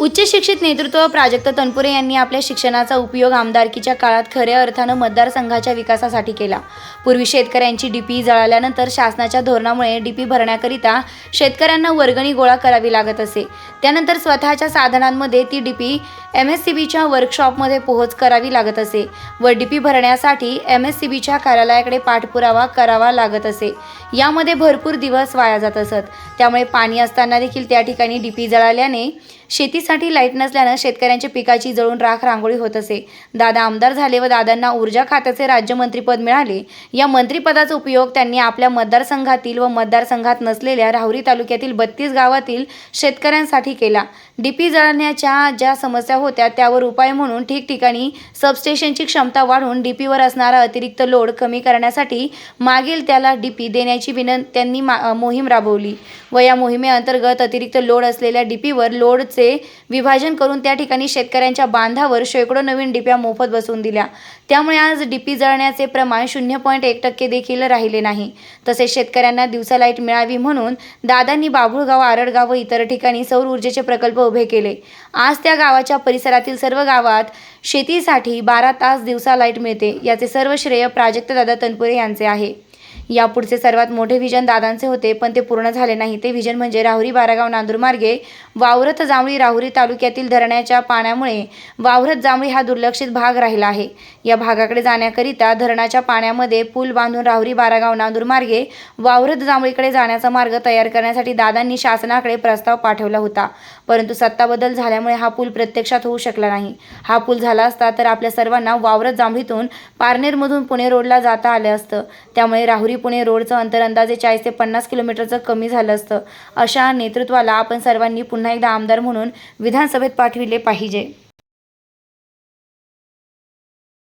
उच्च शिक्षित नेतृत्व प्राजक्त तनपुरे यांनी आपल्या शिक्षणाचा उपयोग आमदारकीच्या काळात खऱ्या अर्थानं मतदारसंघाच्या विकासासाठी केला। पूर्वी शेतकऱ्यांची डीपी जळाल्यानंतर शासनाच्या धोरणामुळे डीपी भरण्याकरिता शेतकऱ्यांना वर्गणी गोळा करावी लागत असे। त्यानंतर स्वतःच्या साधनांमध्ये ती डीपी एमएससीबीच्या वर्कशॉपमध्ये पोहोच करावी लागत असे व डीपी भरण्यासाठी एमएससीबीच्या कार्यालयाकडे पाठपुरावा करावा लागत असे। यामध्ये भरपूर दिवस वाया जात असत। त्यामुळे पाणी असताना देखील त्या ठिकाणी डीपी जळाल्याने शेतीसाठी लाईट नसल्याने शेतकऱ्यांच्या पिकाची जळून राख रांगोळी होत असे। दादा आमदार झाले व दादांना ऊर्जा खात्याचे राज्यमंत्रीपद मिळाले। या मंत्रिपदाचा उपयोग त्यांनी आपल्या मतदारसंघातील व मतदारसंघात नसलेल्या राहुरी तालुक्यातील 32 गावातील शेतकऱ्यांसाठी केला। डीपी जळण्याच्या ज्या समस्या होत्या त्यावर उपाय म्हणून ठिकठिकाणी सबस्टेशनची क्षमता वाढवून डीपीवर असणारा अतिरिक्त लोड कमी करण्यासाठी मागेल त्याला डीपी देण्याची त्यांनी मोहीम राबवली व या मोहिमेअंतर्गत अतिरिक्त लोड असलेल्या डीपीवर लोडचे विभाजन करून त्या ठिकाणी शेतकऱ्यांच्या बांधावर शेकडो नवीन डीप्या मोफत बसवून दिल्या। त्यामुळे आज डीपी जळण्याचे प्रमाण 0.1% देखील राहिले नाही। तसेच शेतकऱ्यांना दिवसा लाईट मिळावी म्हणून दादांनी बाभुळगाव, आरडगाव व इतर ठिकाणी सौर ऊर्जेचे प्रकल्प उभे केले। आज त्या गावाच्या परिसरातील सर्व गावात शेतीसाठी 12 तास दिवसा लाईट मिळते। याचे सर्व श्रेय प्राजक्त दादा तनपुरे यांचे आहे। यापुढचे सर्वात मोठे विजन दादांचे होते, पण ते पूर्ण झाले नाही। ते विजन म्हणजे राहुरी बारागाव नांदूर मार्गे वावरत जांभळी राहुरी तालुक्यातील धरणाच्या पाण्यामुळे वावरत जांभळी हा दुर्लक्षित भाग राहिला आहे। या भागाकडे जाण्याकरिता धरणाच्या पाण्यामध्ये पूल बांधून राहुरी बारागाव नांदूर मार्गे वावरत जांभळीकडे जाण्याचा मार्ग तयार करण्यासाठी दादांनी शासनाकडे प्रस्ताव पाठवला होता, परंतु सत्ता बदल झाल्यामुळे हा पूल प्रत्यक्षात होऊ शकला नाही। हा पूल झाला असता तर आपल्या सर्वांना वावरत जांभळीतून पारनेरमधून पुणे रोडला जाता आले असतं। त्यामुळे राहुरी पुणे रोडचं अंतर अंदाजे 40 ते 50 किलोमीटरचं कमी झालं असतं। अशा नेतृत्वाला आपण सर्वांनी पुन्हा एकदा आमदार म्हणून विधानसभेत पाठविले पाहिजे।